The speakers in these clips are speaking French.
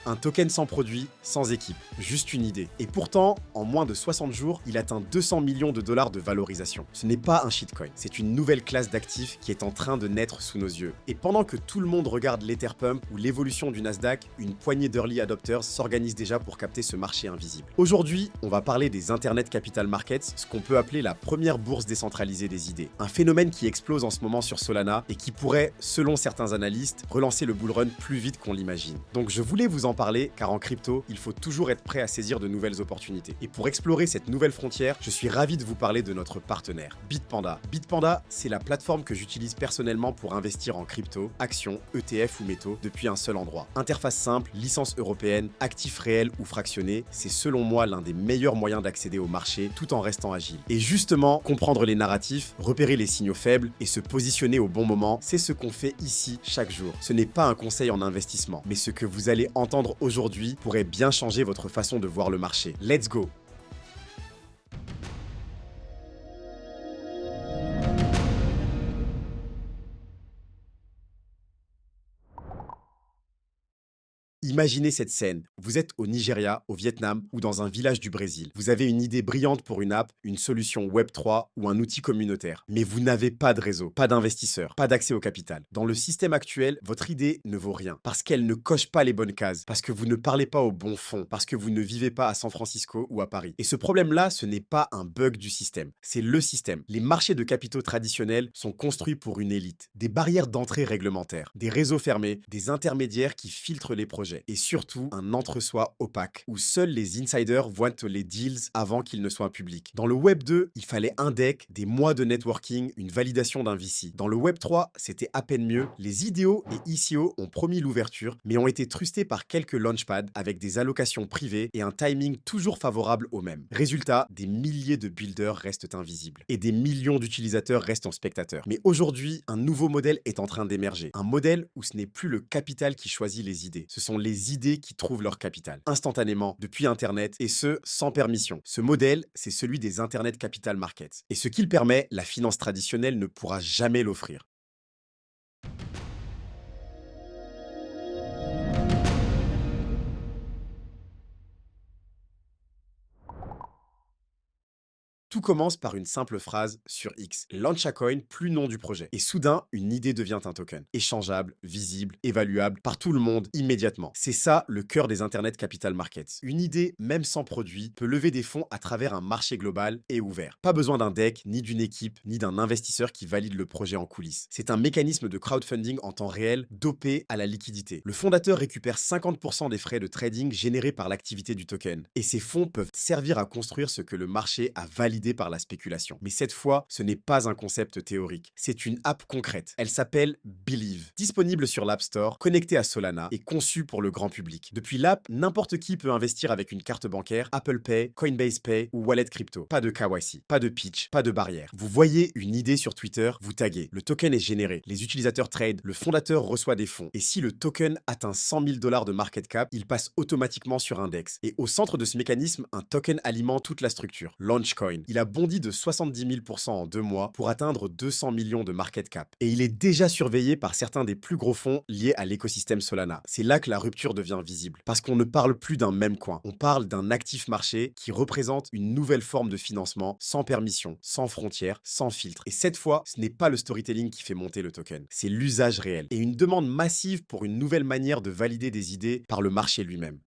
Un token sans produit, sans équipe, juste une idée. Et pourtant, en moins de 60 jours, il atteint 200 millions de dollars de valorisation. Ce n'est pas un shitcoin, c'est une nouvelle classe d'actifs qui est en train de naître sous nos yeux. Et pendant que tout le monde regarde l'Etherpump ou l'évolution du Nasdaq, une poignée d'early adopters s'organise déjà pour capter ce marché invisible. Aujourd'hui, on va parler des Internet Capital Markets, ce qu'on peut appeler la première bourse décentralisée des idées. Un phénomène qui explose en ce moment sur Solana et qui pourrait, selon certains analystes, relancer le bull run plus vite qu'on l'imagine. Donc je voulais vous en parler, car en crypto, il faut toujours être prêt à saisir de nouvelles opportunités. Et pour explorer cette nouvelle frontière, je suis ravi de vous parler de notre partenaire, Bitpanda. Bitpanda, c'est la plateforme que j'utilise personnellement pour investir en crypto, actions, ETF ou métaux depuis un seul endroit. Interface simple, licence européenne, actifs réels ou fractionnés, c'est selon moi l'un des meilleurs moyens d'accéder au marché tout en restant agile. Et justement, comprendre les narratifs, repérer les signaux faibles et se positionner au bon moment, c'est ce qu'on fait ici chaque jour. Ce n'est pas un conseil en investissement, mais ce que vous allez entendre aujourd'hui pourrait bien changer votre façon de voir le marché. Let's go! Imaginez cette scène. Vous êtes au Nigeria, au Vietnam ou dans un village du Brésil. Vous avez une idée brillante pour une app, une solution Web3 ou un outil communautaire. Mais vous n'avez pas de réseau, pas d'investisseurs, pas d'accès au capital. Dans le système actuel, votre idée ne vaut rien parce qu'elle ne coche pas les bonnes cases, parce que vous ne parlez pas au bon fond, parce que vous ne vivez pas à San Francisco ou à Paris. Et ce problème-là, ce n'est pas un bug du système, c'est le système. Les marchés de capitaux traditionnels sont construits pour une élite. Des barrières d'entrée réglementaires, des réseaux fermés, des intermédiaires qui filtrent les projets. Et surtout un entre-soi opaque où seuls les insiders voient les deals avant qu'ils ne soient publics. Dans le Web 2, il fallait un deck, des mois de networking, une validation d'un VC. Dans le Web 3, c'était à peine mieux. Les IDO et ICO ont promis l'ouverture, mais ont été trustés par quelques launchpads avec des allocations privées et un timing toujours favorable aux mêmes. Résultat, des milliers de builders restent invisibles et des millions d'utilisateurs restent en spectateurs. Mais aujourd'hui, un nouveau modèle est en train d'émerger. Un modèle où ce n'est plus le capital qui choisit les idées. Ce sont les idées qui trouvent leur capital, instantanément, depuis Internet, et ce, sans permission. Ce modèle, c'est celui des Internet Capital Markets. Et ce qu'il permet, la finance traditionnelle ne pourra jamais l'offrir. Tout commence par une simple phrase sur X. Launch a coin, plus nom du projet. Et soudain, une idée devient un token. Échangeable, visible, évaluable par tout le monde immédiatement. C'est ça le cœur des Internet Capital Markets. Une idée, même sans produit, peut lever des fonds à travers un marché global et ouvert. Pas besoin d'un deck, ni d'une équipe, ni d'un investisseur qui valide le projet en coulisses. C'est un mécanisme de crowdfunding en temps réel dopé à la liquidité. Le fondateur récupère 50% des frais de trading générés par l'activité du token. Et ces fonds peuvent servir à construire ce que le marché a validé par la spéculation. Mais cette fois, ce n'est pas un concept théorique, c'est une app concrète. Elle s'appelle Believe, disponible sur l'App Store, connectée à Solana et conçue pour le grand public. Depuis l'app, n'importe qui peut investir avec une carte bancaire, Apple Pay, Coinbase Pay ou Wallet Crypto. Pas de KYC, pas de pitch, pas de barrière. Vous voyez une idée sur Twitter, vous taguez, le token est généré, les utilisateurs trade, le fondateur reçoit des fonds. Et si le token atteint 100 000 dollars de market cap, il passe automatiquement sur un DEX. Et au centre de ce mécanisme, un token alimente toute la structure, Launchcoin. Il a bondi de 70 000% en 2 mois pour atteindre 200 millions de market cap. Et il est déjà surveillé par certains des plus gros fonds liés à l'écosystème Solana. C'est là que la rupture devient visible. Parce qu'on ne parle plus d'un même coin. On parle d'un actif marché qui représente une nouvelle forme de financement sans permission, sans frontières, sans filtre. Et cette fois, ce n'est pas le storytelling qui fait monter le token. C'est l'usage réel. Et une demande massive pour une nouvelle manière de valider des idées par le marché lui-même.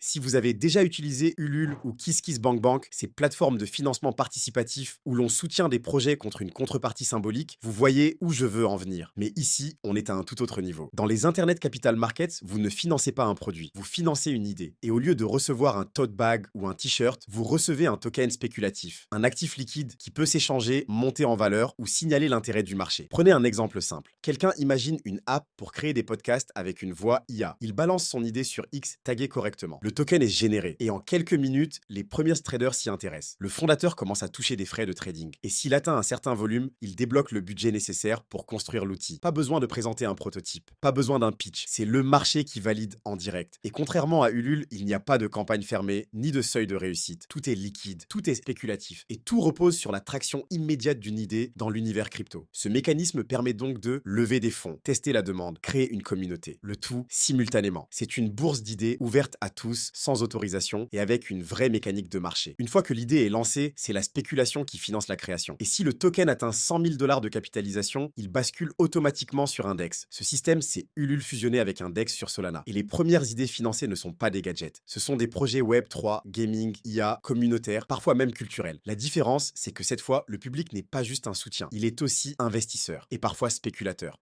Si vous avez déjà utilisé Ulule ou KissKissBankBank, ces plateformes de financement participatif où l'on soutient des projets contre une contrepartie symbolique, vous voyez où je veux en venir. Mais ici, on est à un tout autre niveau. Dans les Internet Capital Markets, vous ne financez pas un produit, vous financez une idée. Et au lieu de recevoir un tote bag ou un t-shirt, vous recevez un token spéculatif, un actif liquide qui peut s'échanger, monter en valeur ou signaler l'intérêt du marché. Prenez un exemple simple. Quelqu'un imagine une app pour créer des podcasts avec une voix IA. Il balance son idée sur X tagué correctement. Le token est généré et en quelques minutes, les premiers traders s'y intéressent. Le fondateur commence à toucher des frais de trading et s'il atteint un certain volume, il débloque le budget nécessaire pour construire l'outil. Pas besoin de présenter un prototype, pas besoin d'un pitch, c'est le marché qui valide en direct. Et contrairement à Ulule, il n'y a pas de campagne fermée ni de seuil de réussite. Tout est liquide, tout est spéculatif et tout repose sur la traction immédiate d'une idée dans l'univers crypto. Ce mécanisme permet donc de lever des fonds, tester la demande, créer une communauté, le tout simultanément. C'est une bourse d'idées ouverte à tous, sans autorisation et avec une vraie mécanique de marché. Une fois que l'idée est lancée, c'est la spéculation qui finance la création. Et si le token atteint 100 000 $ de capitalisation, il bascule automatiquement sur un DEX. Ce système, c'est Ulule fusionné avec un DEX sur Solana. Et les premières idées financées ne sont pas des gadgets. Ce sont des projets Web3, gaming, IA, communautaires, parfois même culturels. La différence, c'est que cette fois, le public n'est pas juste un soutien, il est aussi investisseur et parfois spéculateur.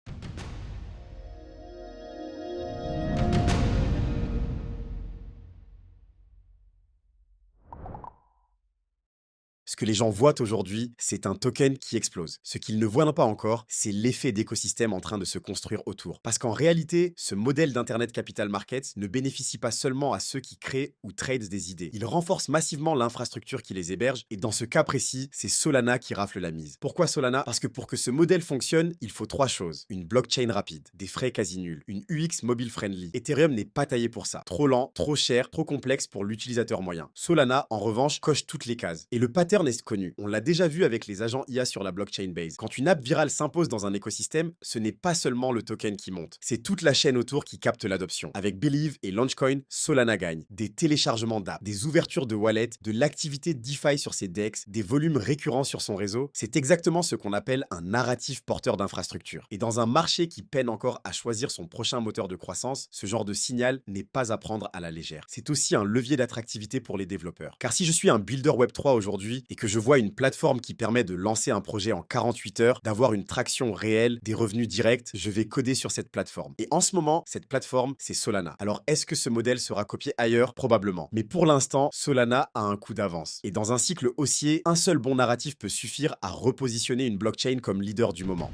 Ce que les gens voient aujourd'hui, c'est un token qui explose. Ce qu'ils ne voient pas encore, c'est l'effet d'écosystème en train de se construire autour. Parce qu'en réalité, ce modèle d'Internet Capital Markets ne bénéficie pas seulement à ceux qui créent ou tradent des idées. Il renforce massivement l'infrastructure qui les héberge et dans ce cas précis, c'est Solana qui rafle la mise. Pourquoi Solana? Parce que pour que ce modèle fonctionne, il faut trois choses. Une blockchain rapide, des frais quasi nuls, une UX mobile friendly. Ethereum n'est pas taillé pour ça. Trop lent, trop cher, trop complexe pour l'utilisateur moyen. Solana, en revanche, coche toutes les cases. Et le pattern est connu. On l'a déjà vu avec les agents IA sur la blockchain base. Quand une app virale s'impose dans un écosystème, ce n'est pas seulement le token qui monte, c'est toute la chaîne autour qui capte l'adoption. Avec Believe et Launchcoin, Solana gagne. Des téléchargements d'app, des ouvertures de wallet, de l'activité DeFi sur ses DEX, des volumes récurrents sur son réseau, c'est exactement ce qu'on appelle un narratif porteur d'infrastructure. Et dans un marché qui peine encore à choisir son prochain moteur de croissance, ce genre de signal n'est pas à prendre à la légère. C'est aussi un levier d'attractivité pour les développeurs. Car si je suis un builder Web3 aujourd'hui et que je vois une plateforme qui permet de lancer un projet en 48 heures, d'avoir une traction réelle, des revenus directs, je vais coder sur cette plateforme. Et en ce moment, cette plateforme, c'est Solana. Alors, est-ce que ce modèle sera copié ailleurs? Probablement. Mais pour l'instant, Solana a un coup d'avance. Et dans un cycle haussier, un seul bon narratif peut suffire à repositionner une blockchain comme leader du moment.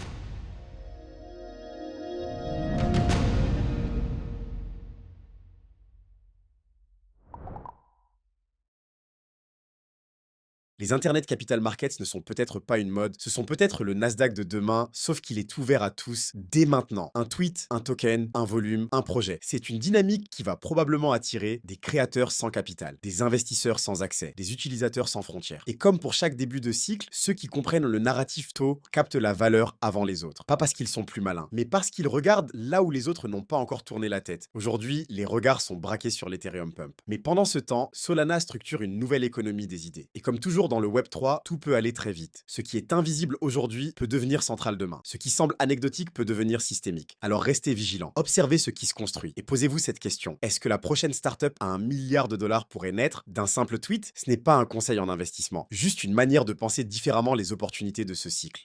Les Internet Capital Markets ne sont peut-être pas une mode, ce sont peut-être le Nasdaq de demain, sauf qu'il est ouvert à tous dès maintenant. Un tweet, un token, un volume, un projet. C'est une dynamique qui va probablement attirer des créateurs sans capital, des investisseurs sans accès, des utilisateurs sans frontières. Et comme pour chaque début de cycle, ceux qui comprennent le narratif tôt captent la valeur avant les autres. Pas parce qu'ils sont plus malins, mais parce qu'ils regardent là où les autres n'ont pas encore tourné la tête. Aujourd'hui, les regards sont braqués sur l'Ethereum Pump. Mais pendant ce temps, Solana structure une nouvelle économie des idées. Et comme toujours dans le Web3, tout peut aller très vite. Ce qui est invisible aujourd'hui peut devenir central demain. Ce qui semble anecdotique peut devenir systémique. Alors restez vigilants, observez ce qui se construit et posez-vous cette question. Est-ce que la prochaine startup à 1 milliard de dollars pourrait naître d'un simple tweet? Ce n'est pas un conseil en investissement, juste une manière de penser différemment les opportunités de ce cycle.